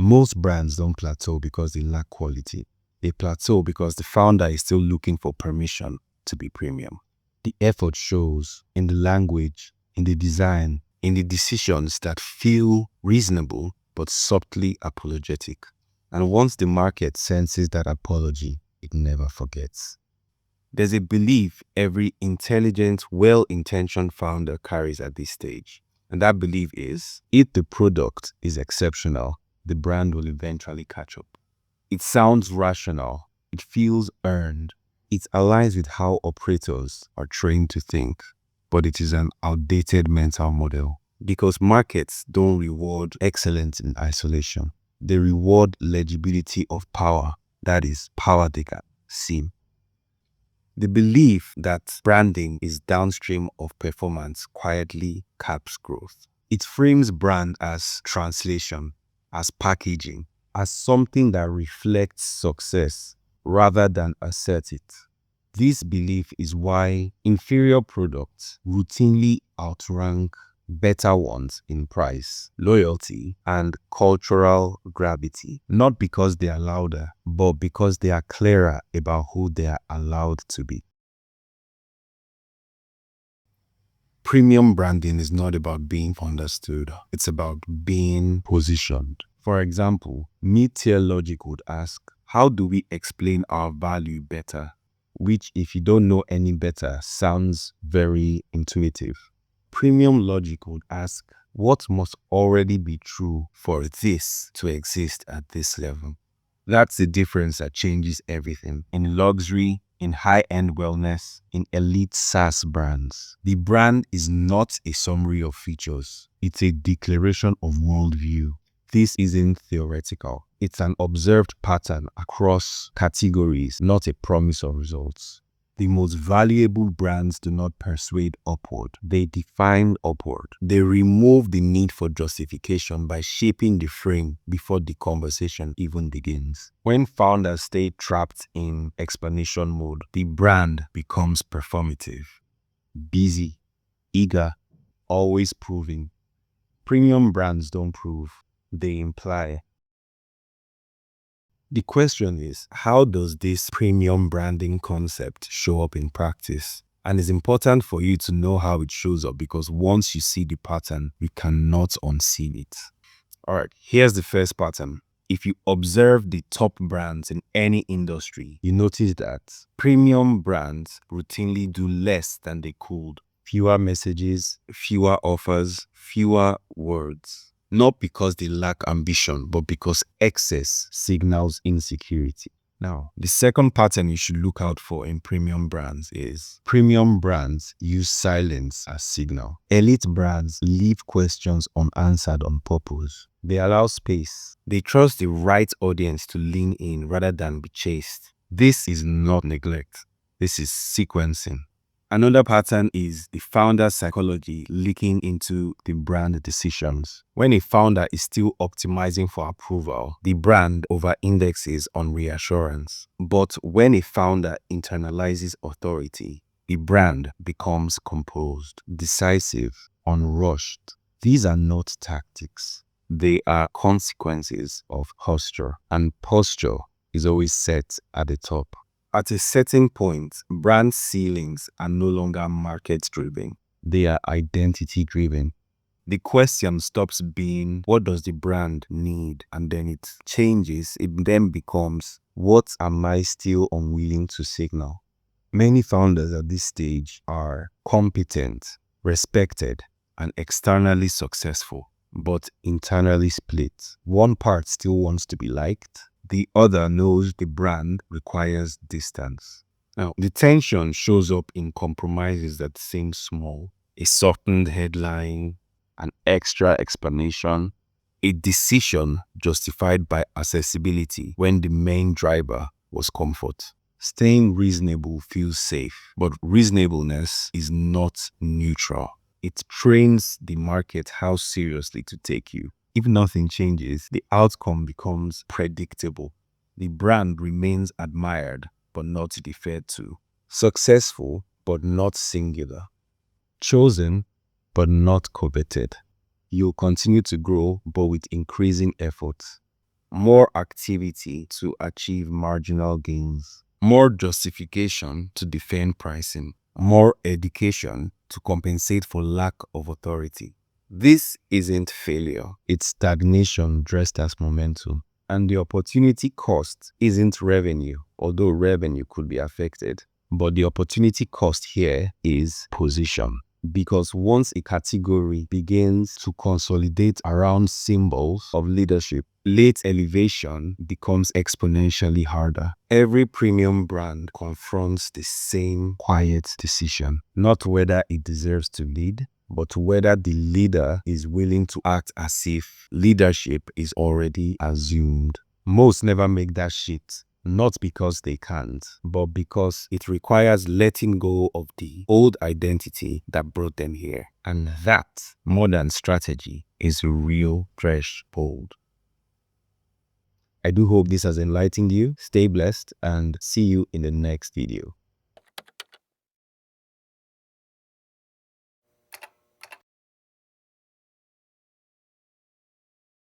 Most brands don't plateau because they lack quality. They plateau because the founder is still looking for permission to be premium. The effort shows in the language, in the design, in the decisions that feel reasonable but subtly apologetic. And once the market senses that apology, it never forgets. There's a belief every intelligent, well-intentioned founder carries at this stage. And that belief is, if the product is exceptional, the brand will eventually catch up. It sounds rational. It feels earned. It aligns with how operators are trained to think. But it is an outdated mental model. Because markets don't reward excellence in isolation. They reward legibility of power. That is, power they can see. The belief that branding is downstream of performance quietly caps growth. It frames brand as translation, as packaging, as something that reflects success rather than assert it. This belief is why inferior products routinely outrank better ones in price, loyalty, and cultural gravity. Not because they are louder, but because they are clearer about who they are allowed to be. Premium branding is not about being understood. It's about being positioned. For example, mid-tier logic would ask, how do we explain our value better? Which, if you don't know any better, sounds very intuitive. Premium logic would ask, what must already be true for this to exist at this level? That's the difference that changes everything. In luxury, in high-end wellness, in elite SaaS brands, the brand is not a summary of features. It's a declaration of worldview. This isn't theoretical. It's an observed pattern across categories, not a promise of results. The most valuable brands do not persuade upward. They define upward. They remove the need for justification by shaping the frame before the conversation even begins. When founders stay trapped in explanation mode, the brand becomes performative, busy, eager, always proving. Premium brands don't prove, they imply. The question is, how does this premium branding concept show up in practice? And it's important for you to know how it shows up because once you see the pattern, you cannot unsee it. All right, here's the first pattern. If you observe the top brands in any industry, you notice that premium brands routinely do less than they could. Fewer messages, fewer offers, fewer words. Not because they lack ambition, but because excess signals insecurity. Now, the second pattern you should look out for in premium brands is premium brands use silence as signal. Elite brands leave questions unanswered on purpose. They allow space. They trust the right audience to lean in rather than be chased. This is not neglect. This is sequencing. Another pattern is the founder psychology leaking into the brand decisions. When a founder is still optimizing for approval, the brand over-indexes on reassurance. But when a founder internalizes authority, the brand becomes composed, decisive, unrushed. These are not tactics. They are consequences of posture, and posture is always set at the top. At a certain point, brand ceilings are no longer market-driven. They are identity-driven. The question stops being, what does the brand need? And then it changes. It then becomes, what am I still unwilling to signal? Many founders at this stage are competent, respected, and externally successful, but internally split. One part still wants to be liked. The other knows the brand requires distance. Now, the tension shows up in compromises that seem small. A softened headline, an extra explanation, a decision justified by accessibility when the main driver was comfort. Staying reasonable feels safe, but reasonableness is not neutral. It trains the market how seriously to take you. If nothing changes, the outcome becomes predictable. The brand remains admired, but not deferred to. Successful, but not singular. Chosen, but not coveted. You'll continue to grow, but with increasing effort. more activity to achieve marginal gains, more justification to defend pricing, more education to compensate for lack of authority. This isn't failure, it's stagnation dressed as momentum. And the opportunity cost isn't revenue, although revenue could be affected. But the opportunity cost here is position. Because once a category begins to consolidate around symbols of leadership, late elevation becomes exponentially harder. Every premium brand confronts the same quiet decision, not whether it deserves to lead, but whether the leader is willing to act as if leadership is already assumed. Most never make that shift, not because they can't, but because it requires letting go of the old identity that brought them here. And that, more than strategy, is real fresh bold. I do hope this has enlightened you. Stay blessed and see you in the next video.